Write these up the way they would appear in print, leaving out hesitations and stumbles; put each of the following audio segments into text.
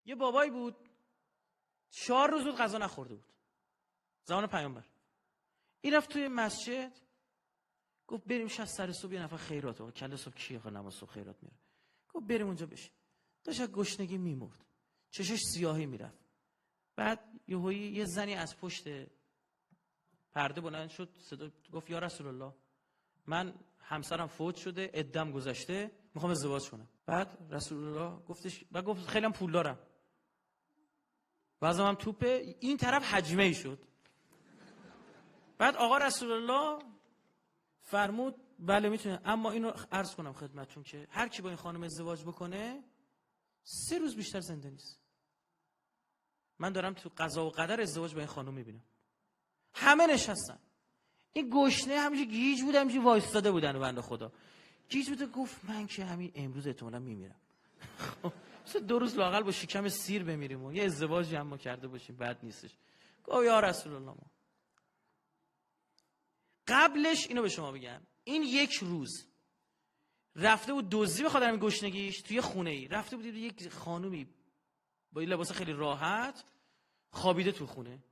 یه بابایی بود 4 روز بود غذا نخورده بود، زمان پیامبر. این رفت توی مسجد گفت بریم سر صبح یه نفر خیرات، آقا کله صبح کی آخه نماز صبح خیرات میره؟ گفت بریم اونجا بشین. داشت گشنگی میمرد، چشش سیاهی میرفت. بعد یه زنی از پشت پرده بلند شد، صدا گفت یا رسول الله، من همسرم فوت شده، عدم گذشته، میخوام ازدواج کنم. بعد رسول الله گفت خیلی هم پول دارم، واسم هم توپه. این طرف حجمه ای شد. بعد آقا رسول الله فرمود بله میتونه، اما اینو عرض کنم خدمتتون که هر کی با این خانم ازدواج بکنه 3 روز بیشتر زنده نیست. من دارم تو قضا و قدر ازدواج با این خانم میبینم، همه نشستن، این گشنه همیشه گیج بود، همیشه وایستاده بودن. بنده خدا گیج بود، گفت من که همین امروز احتمالاً میمیرم. خب 2 روز لااقل با شکم سیر بمیریم و یه ازدواجی هم ما کرده باشیم بد نیستش. گفت یا رسول الله، ما قبلش اینو به شما بگم، این 1 روز رفته بود دزدی بخواد همین گشنگیش توی خونه ای، رفته بود یک خانومی با این لباس خیلی راحت خوابیده تو خونه.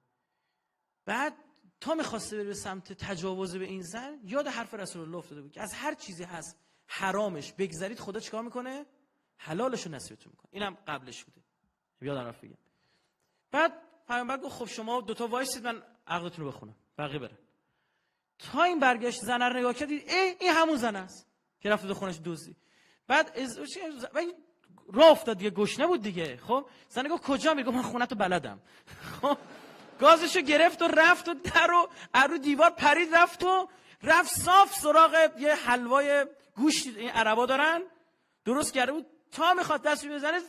بعد تا میخواسته بره به سمت تجاوز به این زن، یاد حرف رسول الله افتاده بود که از هر چیزی هست حرامش بگذرید، خدا چیکار میکنه؟ حلالش رو نصیبتون میکنه. اینم قبلش بوده، یادم رفت بگم. بعد پیامبر گفت خب شما 2 تا وایسید من عقدتون رو بخونم، بقیه برن. تا این برگشت زن رو نگاه کرد، این همون زن است که رفت تو خونش دزدی. بعد راه افتاد دیگه، گشنه بود دیگه. خب زن گفت کجا میری؟ گفت من خونه‌تو بلدم. خب گازشو گرفت و رفت و در رو دیوار پرید، رفت صاف سراغ یه حلوای گوشت این عربا دارن درست کرده بود. تا میخواد دستش بزنه،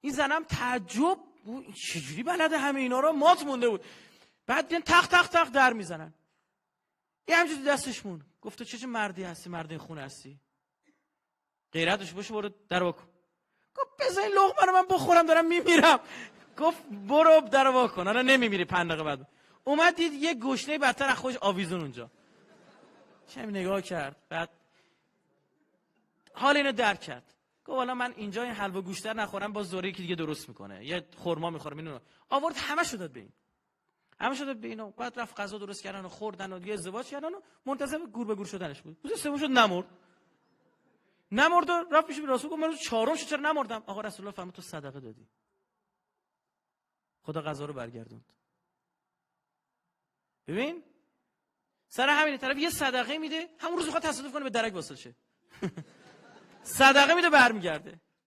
این زنم تعجب بود چجوری بلده همه اینا رو، مات مونده بود. بعد دیدن تق تق تق در میزنن، این همینجوری دستش مون. گفت تو چه مردی هستی، مرد این خونه هستی؟ غیرتش باشه برو در وا کن. گفت بذار این لقمه رو من بخورم، دارم میمیرم. گفت برو در وا کن، آره نمیمیری. 5 دقیقه بعد اومد دید یه گشنه بدتر از خودش آویزون اونجا. چم نگاه کرد، بعد حال اینو درک کرد. گفت والا من اینجا این حلوا گوشتر نخورم، باز دوره یکی دیگه درست میکنه، یه خرما میخورم. اینو آورد همه‌شو داد به این، همه‌شو داد به اینو. بعد رفت غذا درست کردن و خوردن و یه ازدواج کردن و منتظر گور به گور شدنش بود. روز سوم شد نمرد و رفت پیش رسول. گفت من روز 4م شد چرا نمردم؟ آقا رسول الله فرمود تو صدقه دادی، خدا قضا رو برگردوند. ببین سر همین طرف یه صدقه میده، همون روز میخواد تصادف کنه به درک واصل شه. صدقه میده برمیگرده.